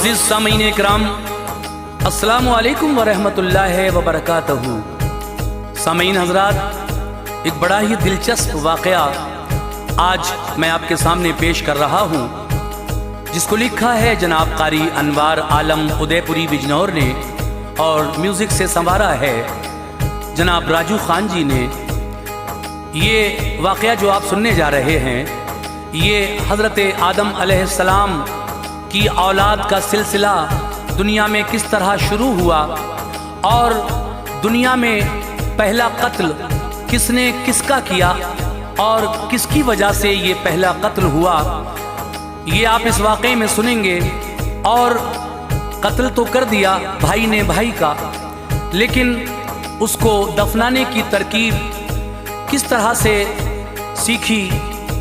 मुअज़्ज़िज़ सामीन इकराम, अस्सलामु अलैकुम व रहमतुल्लाहि व बरकातहू। सामीन हज़रात, एक बड़ा ही दिलचस्प वाक़या आज मैं आपके सामने पेश कर रहा हूँ, जिसको लिखा है जनाब कारी अनवार आलम उदयपुरी बिजनौर ने और म्यूज़िक से संवारा है जनाब राजू खान जी ने। ये वाक़या जो आप सुनने जा रहे हैं, ये हज़रत आदम अलैहिस्सलाम की औलाद का सिलसिला दुनिया में किस तरह शुरू हुआ और दुनिया में पहला कत्ल किसने किसका किया और किसकी वजह से ये पहला कत्ल हुआ, ये आप इस वाक़े में सुनेंगे। और कत्ल तो कर दिया भाई ने भाई का, लेकिन उसको दफनाने की तरकीब किस तरह से सीखी,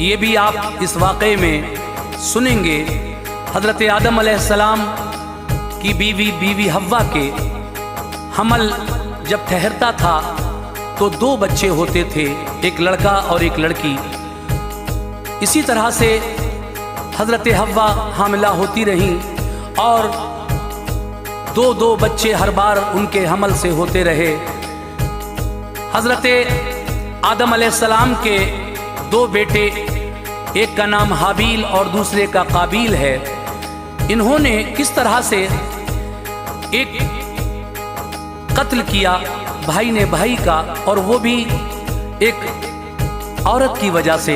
ये भी आप इस वाक़े में सुनेंगे। हज़रत आदम अलैहिस्सलाम की बीवी हव्वा के हमल जब ठहरता था तो 2 बच्चे होते थे, एक लड़का और एक लड़की। इसी तरह से हज़रत हव्वा हामिला होती रहीं और 2 बच्चे हर बार उनके हमल से होते रहे। हज़रत आदम अलैहिस्सलाम के 2 बेटे, एक का नाम हाबील और दूसरे का काबील है। इन्होंने किस तरह से एक कत्ल किया भाई ने भाई का, और वो भी एक औरत की वजह से।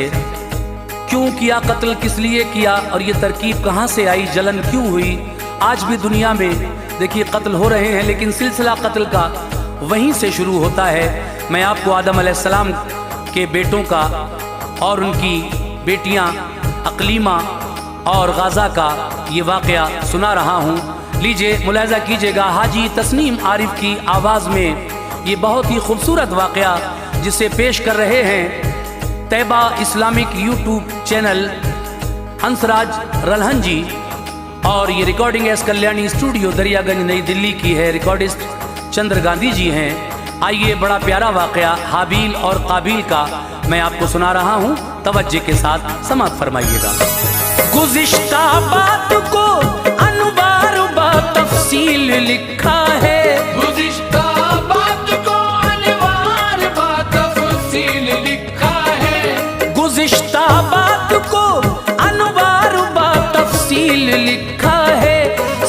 क्यों किया कत्ल, किस लिए किया और ये तरकीब कहाँ से आई, जलन क्यों हुई। आज भी दुनिया में देखिए कत्ल हो रहे हैं, लेकिन सिलसिला कत्ल का वहीं से शुरू होता है। मैं आपको आदम अलैहिस्सलाम के बेटों का और उनकी बेटियां अकलीमा और गाज़ा का ये वाक़या सुना रहा हूँ। लीजिए मुलाहिज़ा कीजिएगा हाजी तस्नीम आरिफ की आवाज़ में ये बहुत ही खूबसूरत वाक़या, जिसे पेश कर रहे हैं Taiba Islamic YouTube channel Hansraj Ralhan ji, और ये recording S Kalyani studio Daryaganj नई दिल्ली की है। रिकॉर्डिस्ट चंद्र गांधी जी हैं। आइए, बड़ा प्यारा वाक़या हाबील और काबील का मैं आपको सुना रहा हूँ, तवज्जो के साथ समाअत फरमाइएगा। गुज़िश्ता बात को अनवार बा तफसील लिखा है, गुज़िश्ता बात को अनवार बा तफसील लिखा है, गुज़िश्ता बात को अनवार बा तफसील लिखा है।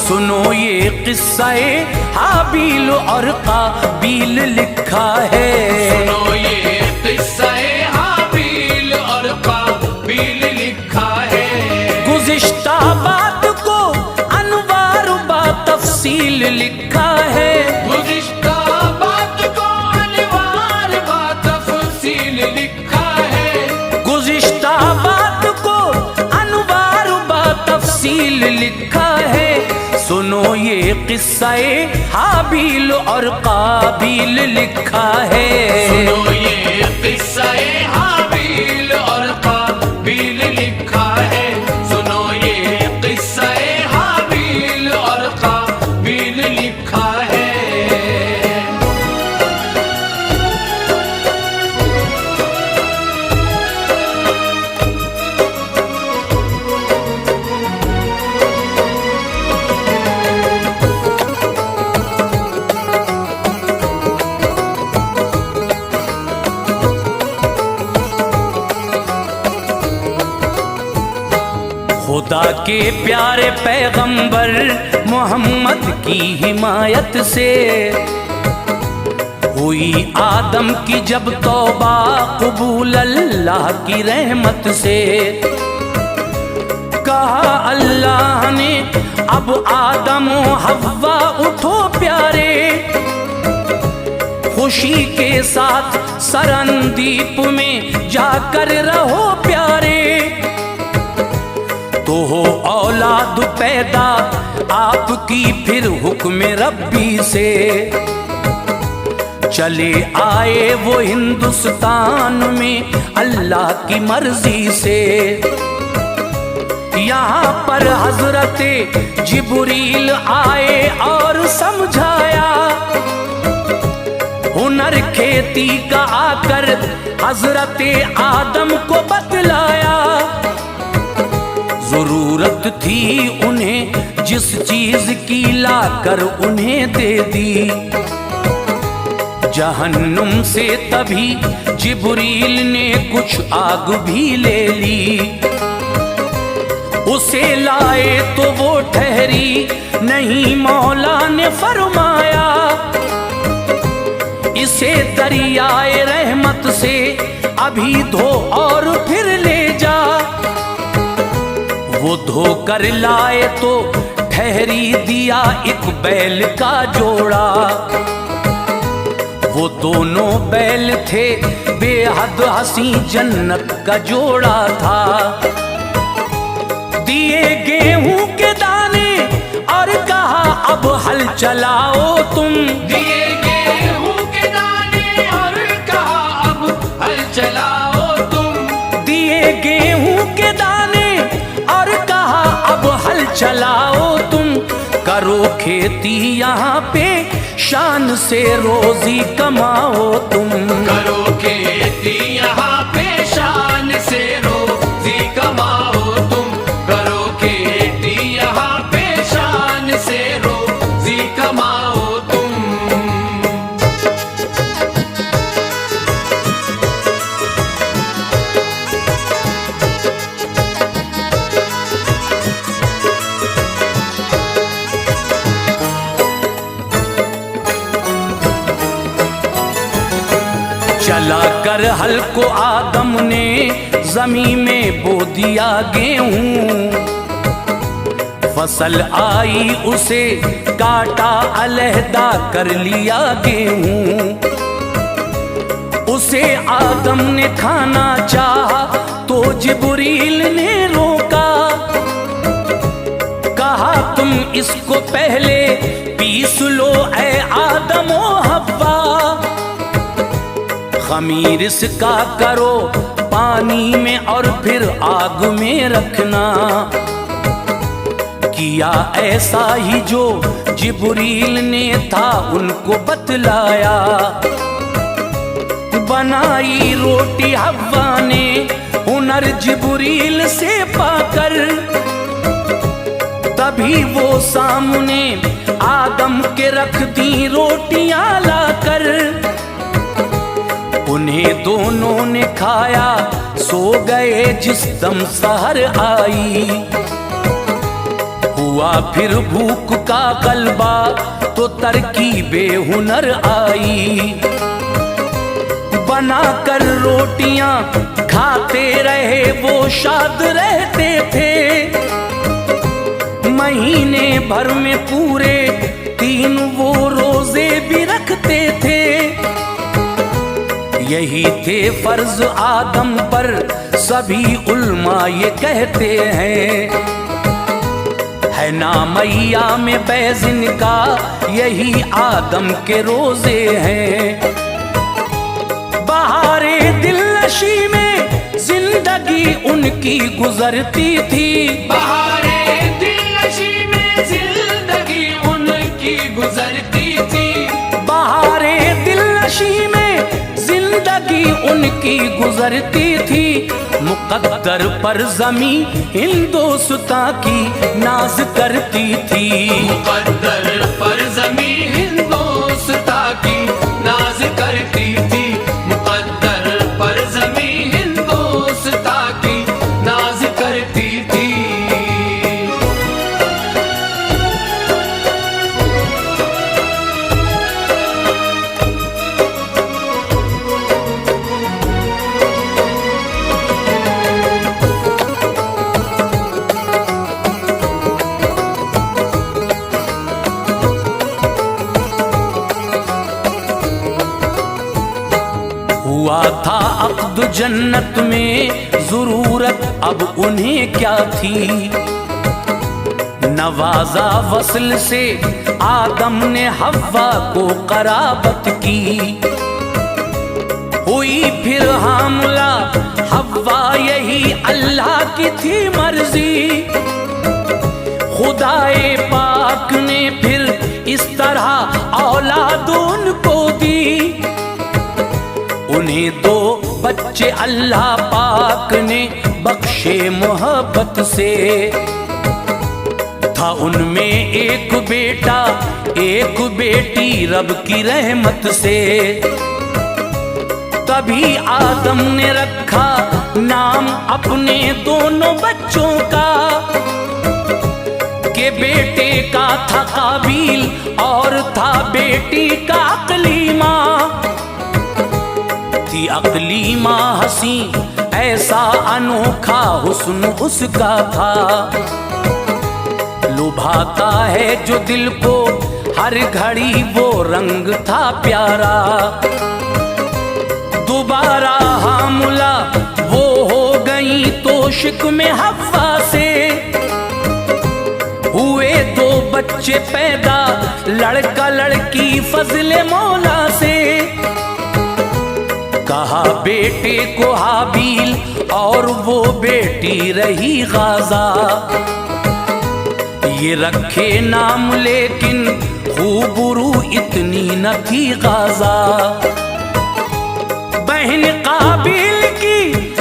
सुनो ये किस्सा-ए हाबील और काबील लिखा है। सुनो ये किस्सा-ए हाबील और काबील लिखा है। गुज़िश्ता बात को अनवार बा तफसील लिखा है, गुज़िश्ता बात को अनवार बा तफसील लिखा है, गुज़िश्ता बात को अनवार बा तफसील लिखा है। सुनो ये किस्सा-ए हाबील और काबील लिखा है। सुनो ये किस्सा-ए हाबील और काबील लिखा है। सुनो ये किस्सा-ए हाबील और काबील लिखा है। खुदा के प्यारे पैगंबर मोहम्मद की हिमायत से हुई आदम की जब तौबा कबूल अल्लाह की रहमत से। कहा अल्लाह ने अब आदम हव्वा उठो प्यारे, खुशी के साथ सरंदीप में जाकर रहो प्यारे। तो हो औलाद पैदा आपकी फिर हुक्म रब्बी से, चले आए वो हिंदुस्तान में अल्लाह की मर्जी से। यहाँ पर हजरत जिब्रील आए और समझाया, हुनर खेती का आकर हजरत आदम को बतलाया। जरूरत थी उन्हें जिस चीज की लाकर उन्हें दे दी। जहन्नुम से तभी जिब्रील ने कुछ आग भी ले ली। उसे लाए तो वो ठहरी नहीं, मौला ने फरमाया इसे दरियाए रहमत से अभी धो और फिर ले जा। वो धो कर लाए तो ठहरी दिया एक बैल का जोड़ा। वो दोनों बैल थे बेहद हसी जन्नत का जोड़ा था। दिए गेहूं के दाने और कहा अब हल चलाओ तुम। दिए गेहूं के दाने और कहा अब हल चलाओ तुम। दिए गेहूं के दाने और कहा अब हल चलाओ तुम। करो खेती यहाँ पे शान से रोजी कमाओ तुम। करो खेती यहाँ पे शान से रोजी कमाओ तुम। करो खेती यहाँ पे शान से रोजी कमाओ तुम। चला कर हल को आदम ने जमीन में बो दिया गेहूं। फसल आई उसे काटा अलहदा कर लिया गेहूं। उसे आदम ने खाना चाहा तो जिब्रील ने रोका। कहा तुम इसको पहले पीस लो ऐ आदम ओ हव्वा। खमीर इसका करो पानी में और फिर आग में रखना। किया ऐसा ही जो जिब्रील ने था उनको बतलाया। बनाई रोटी हव्वा ने हुनर जिब्रील से पाकर। तभी वो सामने आदम के रख दी रोटियां लाकर। उन्हें दोनों ने खाया सो गए जिस दम सहर आई। हुआ फिर भूख का गलबा तो तरकीबे हुनर आई। बना कर रोटियां खाते रहे वो शाद रहते थे। महीने भर में पूरे 3 वो रोजे भी रखते थे। यही थे फर्ज आदम पर सभी उल्मा ये कहते हैं। है नाम अय्याम बैज़िन का यही आदम के रोजे हैं। बहारे दिलनशी में जिंदगी उनकी गुजरती थी। बहारे दिलनशी में जिंदगी उनकी गुजरती थी। बहारे दिलनशी में जिंदगी उनकी गुजरती थी। मुकद्दर पर ज़मी हिंदोस्तां की नाज करती थी। मुकद्दर पर ज़मी हिंदोस्तां की नाज करती थी। मुकद्दर पर ज़मी हिंदोस्तां की नाज करती थी। हुआ था अक़्द जन्नत में ज़रूरत अब उन्हें क्या थी। नवाजा वस्ल से आदम ने हव्वा को क़राबत की। हुई फिर हामला हव्वा यही अल्लाह की थी मर्जी। खुदाए पाक ने फिर इस तरह औलाद उनको दी। उन्हें 2 बच्चे अल्लाह पाक ने बख्शे मोहब्बत से। था उनमें एक बेटा एक बेटी रब की रहमत से। तभी आदम ने रखा नाम अपने दोनों बच्चों का, के बेटे का था काबिल और था बेटी का अकलीमा। थी अकलीमा हंसी ऐसा अनोखा हुस्न उसका था, लुभाता है जो दिल को हर घड़ी वो रंग था प्यारा। दोबारा हामुला वो हो गई तोशिक में हव्वा से, हुए दो बच्चे पैदा लड़का लड़की फजले मौला से। कहा बेटे को हाबील और वो बेटी रही गाजा, ये रखे नाम लेकिन खूबरू इतनी न थी गाजा। बहन काबिल की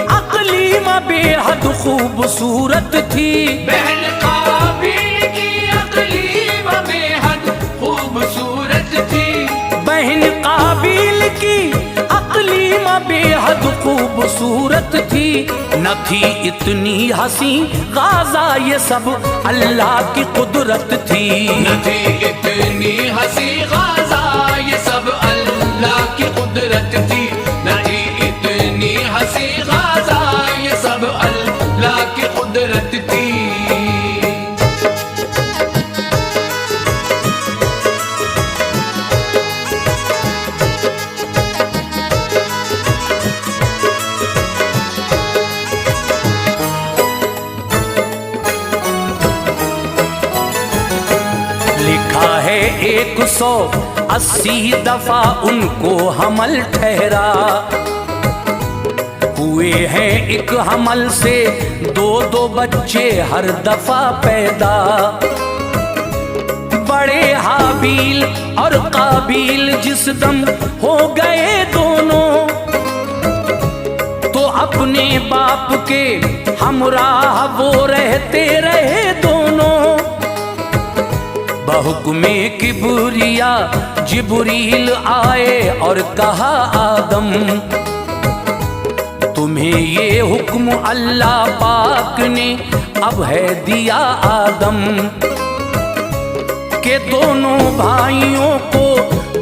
अकलीमा बेहद खूबसूरत थी, बहन काबिल की अकलीमा बेहद खूबसूरत थी। बहन काबिल की अकलीमा बेहद खूबसूरत थी। न थी इतनी हंसी गाजा ये सब अल्लाह की कुदरत थी। न थी इतनी हंसी गाजा ये सब अल्लाह की कुदरत थी। न थी इतनी हंसी गाजा ये सब अल्लाह की कुदरत थी। लिखा है 180 दफा उनको हमल ठहरा, हुए हैं एक हमल से दो दो बच्चे हर दफा पैदा। बड़े हाबील और काबिल जिस दम हो गए दोनों, तो अपने बाप के हमराह वो रहते रहे दोनों। बहुकुमे किबरिया जिब्रील आए और कहा आदम, तुम्हें ये हुक्म अल्लाह पाक ने अब है दिया आदम, के दोनों भाइयों को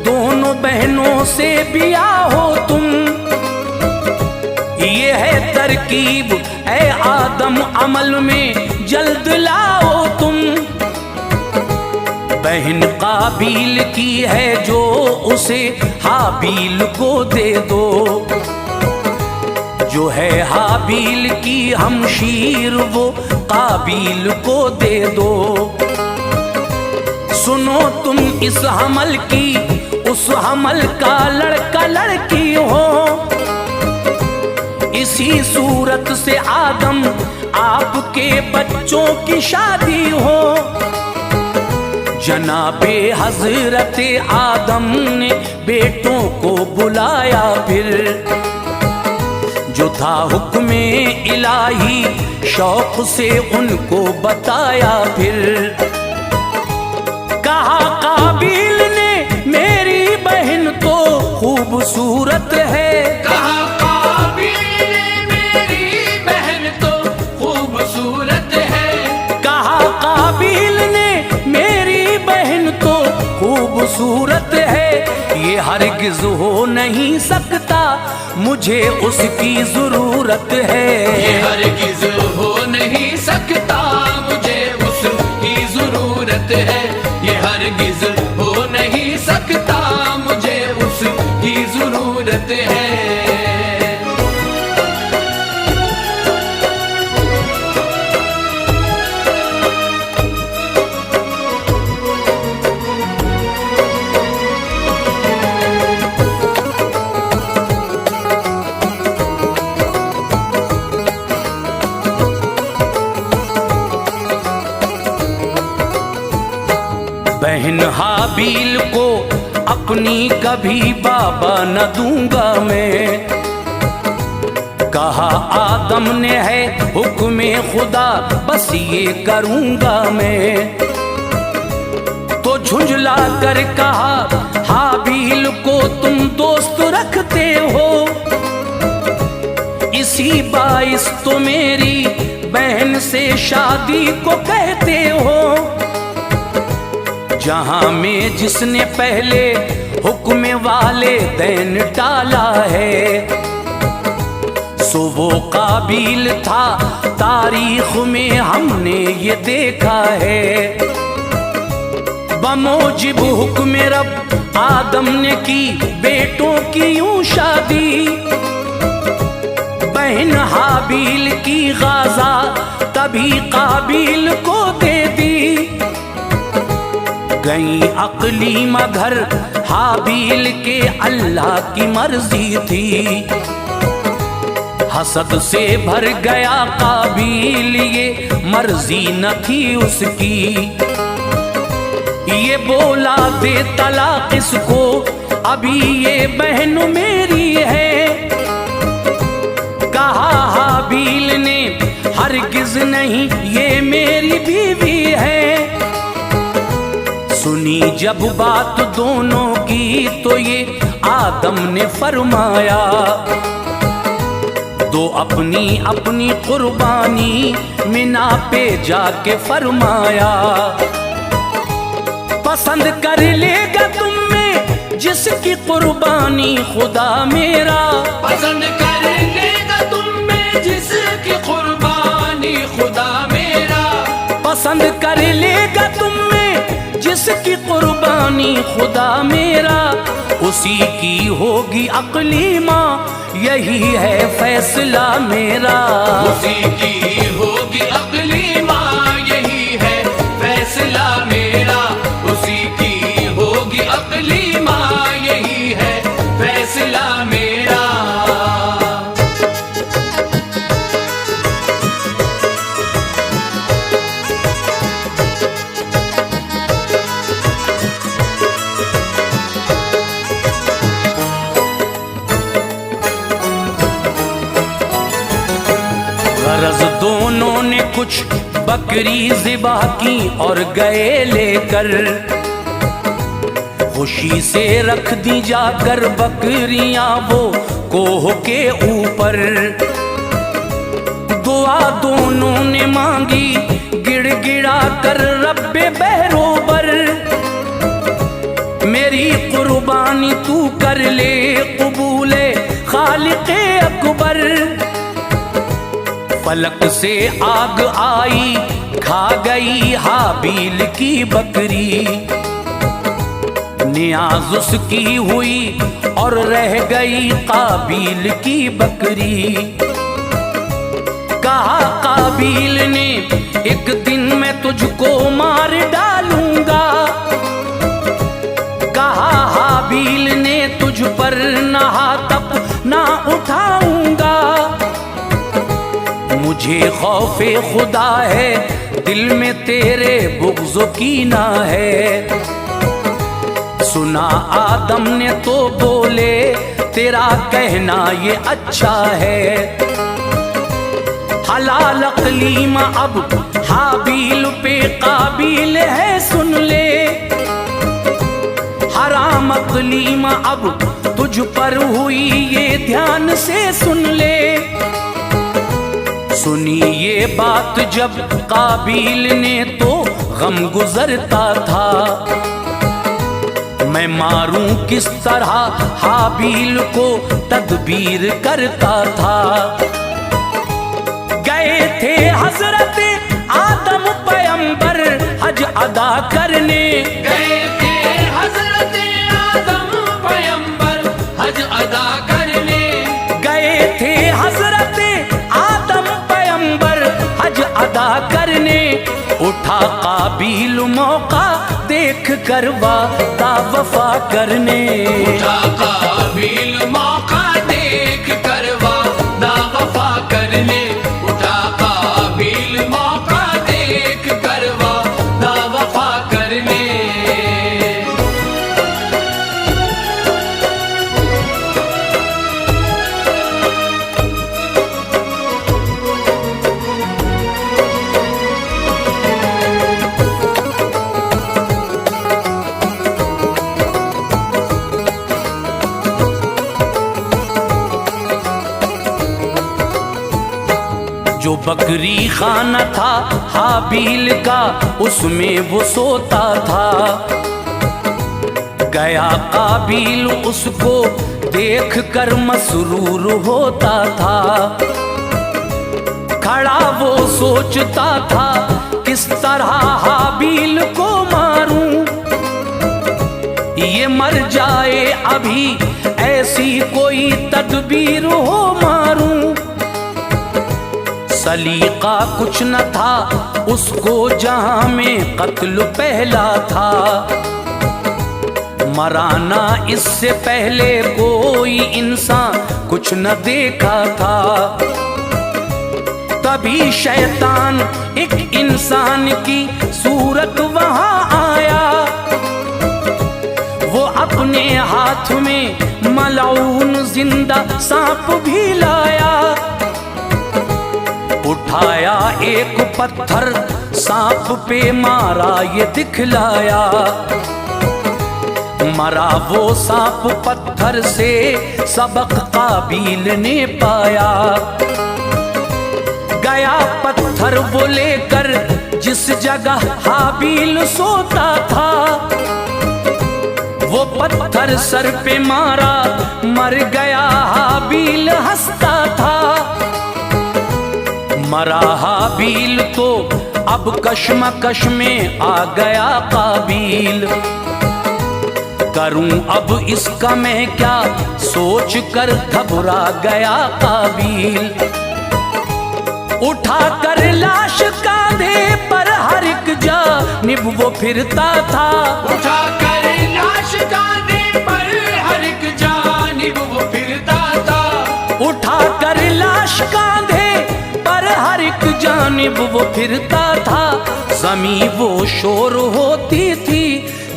दोनों बहनों से ब्याह हो तुम। ये है तरकीब ऐ आदम अमल में जल्द लाओ तुम। बहन काबिल की है जो उसे हाबील को दे दो, जो है हाबील की हमशीर वो काबिल को दे दो। सुनो तुम इस हमल की उस हमल का लड़का लड़की हो, इसी सूरत से आदम आपके बच्चों की शादी हो। जनाबे हजरत आदम ने बेटों को बुलाया फिर, जो था हुक्मे इलाही शौक से उनको बताया फिर। कहा काबिल ने मेरी बहन तो खूबसूरत है, कहा काबिल ने मेरी बहन तो खूबसूरत है। कहा काबिल ने मेरी बहन तो खूबसूरत है। ये हरगिज हो नहीं सकता मुझे उसकी जरूरत है। ये हरगिज हो नहीं सकता मुझे उसकी जरूरत है। ये हरगिज हो नहीं सकता मुझे उसकी जरूरत है। बहन हाबील को अपनी कभी बाबा न दूंगा मैं, कहा आदम ने है हुक्म खुदा बस ये करूंगा मैं। तो झुंझला कर कहा हाबील को तुम दोस्त रखते हो, इसी बाइस तो मेरी बहन से शादी को कहते हो। जहां में जिसने पहले हुक्म वाले दैन टाला है, सो वो काबिल था तारीख में हमने ये देखा है। बमोजिब हुक्म रब आदम ने की बेटों की यूं शादी, बहन हाबील की गाजा तभी काबिल को दे दी। गई अकलीमा घर हाबील के अल्लाह की मर्जी थी, हसद से भर गया काबिल ये मर्जी न थी उसकी। ये बोला दे तलाक इसको अभी ये बहन मेरी है, कहा हाबील ने हरगिज नहीं ये मेरी बीवी है। सुनी जब बात दोनों की तो ये आदम ने फरमाया, तो अपनी अपनी कुर्बानी मिना पे जाके फरमाया। पसंद कर लेगा तुम में जिसकी कुर्बानी खुदा मेरा, पसंद कर लेगा तुम में जिसकी कुर्बानी खुदा मेरा, पसंद कर लेगा तुम में जिसकी कुर्बानी खुदा मेरा। उसी की होगी अकलीमा यही है फैसला मेरा, उसी की होगी अकलीमा यही है फैसला मेरा, उसी की होगी अकलीमा यही है फैसला मेरा। गरज दोनों ने कुछ बकरी ज़िबा की और गए लेकर, खुशी से रख दी जाकर बकरियां वो कोह के ऊपर। दुआ दोनों ने मांगी गिड़गिड़ा कर रब्बे बहरोबर, मेरी कुर्बानी तू कर ले कबूले खालिक़े अकबर। फलक से आग आई खा गई हाबील की बकरी, नियाज उसकी हुई और रह गई काबिल की बकरी। कहा काबिल ने एक दिन मैं तुझको मार डालूंगा, कहा हाबील ने तुझ पर नहा तक ना उठाऊंगा। मुझे खौफे खुदा है दिल में तेरे बुग़्ज़ो कीना है। सुना आदम ने तो बोले तेरा कहना ये अच्छा है। हलाल अक़लीमा अब हाबील पे काबिल है सुन ले, हराम अक़लीमा अब तुझ पर हुई ये ध्यान से सुन ले। सुनी ये बात जब काबिल ने तो गम गुजरता था, मैं मारूं किस तरह हाबील को तदबीर करता था। गए थे हजरत आदम पैगंबर हज अदा करने, गए थे हजरत आदम पैगंबर हज अदा करने, गए थे हजरत आदम पैगंबर हज अदा करने। उठा काबिल मौका देख कर वादा वफा करने, उठा काबिल मौका देख कर वादा वफा करने, उठा काबिल मौका देख कर वादा वफा करने। जो बकरी खाना था हाबील का उसमें वो सोता था। गया काबील उसको देख कर मसरूर होता था। खड़ा वो सोचता था किस तरह हाबील को मारूं, ये मर जाए अभी ऐसी कोई तदबीर हो मारूं। सलीका कुछ न था उसको जहां में कत्ल पहला था। मराना इससे पहले कोई इंसान कुछ न देखा था। तभी शैतान एक इंसान की सूरत वहां आया। वो अपने हाथ में मलऊन जिंदा सांप भी लाया। उठाया एक पत्थर सांप पे मारा ये दिखलाया। मरा वो सांप पत्थर से सबक काबील ने पाया। गया पत्थर वो लेकर जिस जगह हाबील सोता था। वो पत्थर सर पे मारा मर गया हाबील हंसता था। मरा हाबील तो अब कश्मकश में आ गया काबील। करूं अब इसका मैं क्या सोच कर घबरा गया काबील। उठा कर लाश कांधे पर हर एक जानिब वो फिरता था। उठा कर लाश कांधे पर हर एक जानिब वो फिरता था। उठा कर लाश कांधे पर हर एक जानिब वो फिरता था। ज़मीं वो शोर होती थी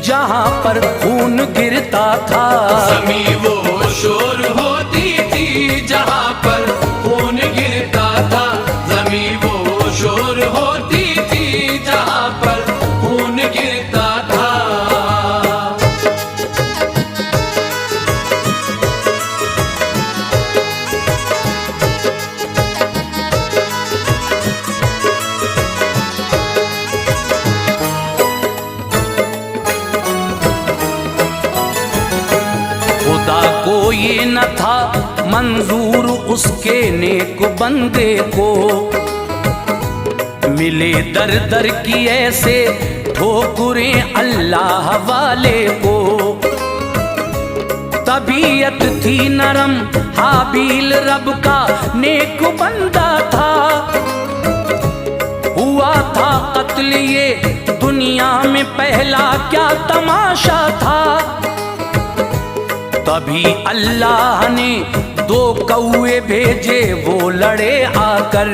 जहां पर खून गिरता था। ज़मीं वो शोर होती थी जहां पर खून गिरता था। ज़मीं वो शोर होती थी जहां पर खून गिरता था। खुदा को ये न था मंजूर उसके नेक बंदे को। मिले दर दर की ऐसे ठोकरें अल्लाह वाले को। तबीयत थी नरम हाबील रब का नेक बंदा था। हुआ था कत्ल ये दुनिया में पहला क्या तमाशा था। तभी अल्लाह ने 2 कौए भेजे वो लड़े आकर।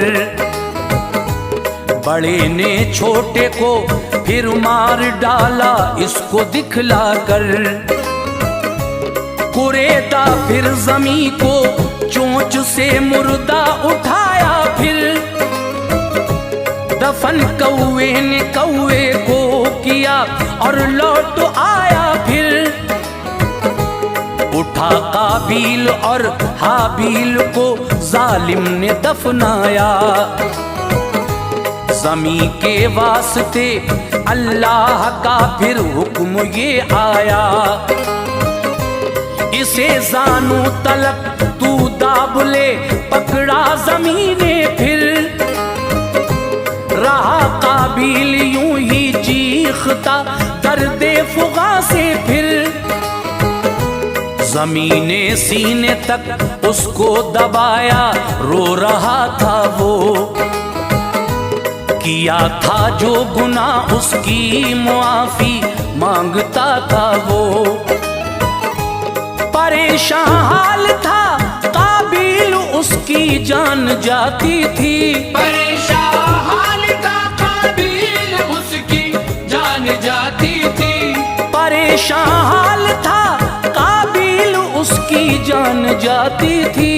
बड़े ने छोटे को फिर मार डाला इसको दिखलाकर। कुरेदा फिर ज़मीं को चोंच से मुर्दा उठाया। फिर दफन कौए ने कौए को किया और लौट आया। फिर उठा काबील और हाबील को जालिम ने दफनाया। ज़मीं के वास्ते अल्लाह का फिर हुक्म ये आया। इसे जानू तलक तू दाबले पकड़ा ज़मीने। फिर रहा काबील यूं ही चीखता दर्दे फुगा से। फिर ज़मीने सीने तक उसको दबाया रो रहा था वो। किया था जो गुनाह उसकी मुआफी मांगता था वो। परेशान हाल था काबील उसकी जान जाती थी। परेशान हाल था काबील उसकी जान जाती थी। परेशान हाल था काबील उसकी जान जाती थी।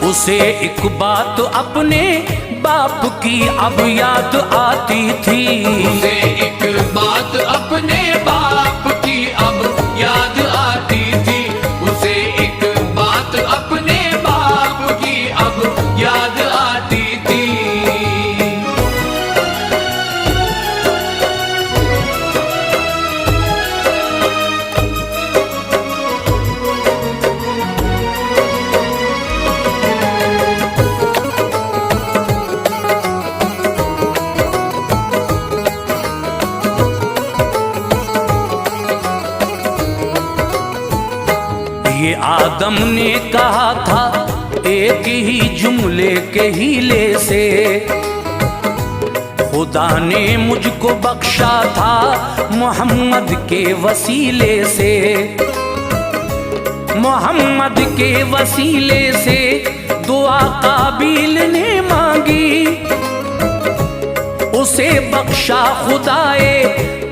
उसे एक बात अपने बाप की अब याद आती थी। उसे एक बात अपने बाप की अब याद आती थी। उसे एक बात अपने बाप की अब याद आती थी। आदम ने कहा था एक ही जुमले के हीले से, खुदा ने मुझको बख्शा था मोहम्मद के वसीले से। मोहम्मद के वसीले से दुआ काबिल ने मांगी, उसे बख्शा खुदाए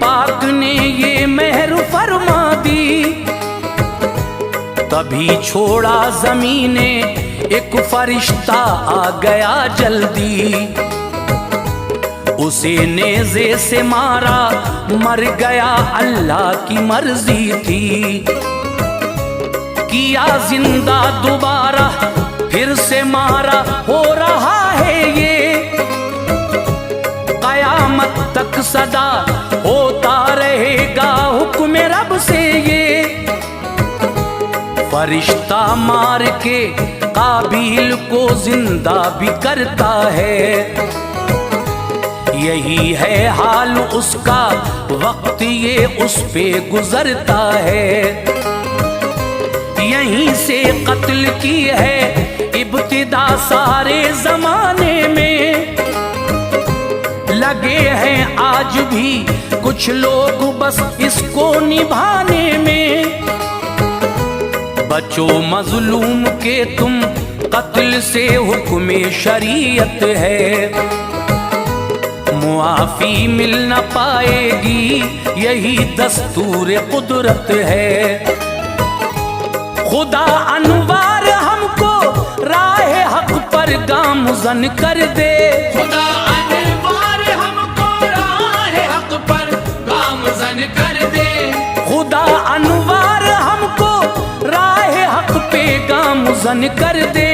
पाक ने ये मेहर फरमा दी। तभी छोड़ा ज़मीने एक फरिश्ता आ गया जल्दी, उसे नेज़े से मारा मर गया, अल्लाह की मर्जी थी। किया जिंदा दोबारा फिर से मारा, हो रहा है ये कयामत तक सदा होता रहेगा हुक्म रब से ये। फरिश्ता मार के काबिल को जिंदा भी करता है, यही है हाल उसका, वक्त ये उस पे गुजरता है। यहीं से कत्ल की है इब्तिदा सारे जमाने में, लगे हैं आज भी कुछ लोग बस इसको निभाने में। बचो मजलूम के तुम कत्ल से, हुक्म शरीयत है, मुआफी मिल न पाएगी, यही दस्तूर कुदरत है। खुदा अनवार हमको राह हक पर गामज़न कर दे, खुदा अनवार हमको राह हक पर गामज़न कर दे। खुदा अनवार हमको राह हक पे गामज़न कर दे।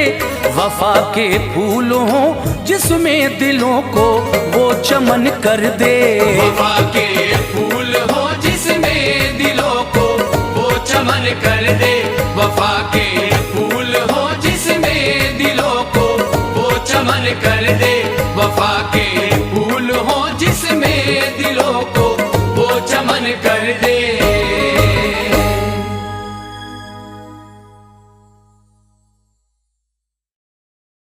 वफा के फूल हों जिसमें दिलों को वो चमन कर दे। वफा के फूल हो जिसमें दिलों को वो चमन कर दे। वफा के फूल हो जिसमें दिलों को वो चमन कर दे। वफा के फूल हो जिसमें दिलों को वो चमन कर दे।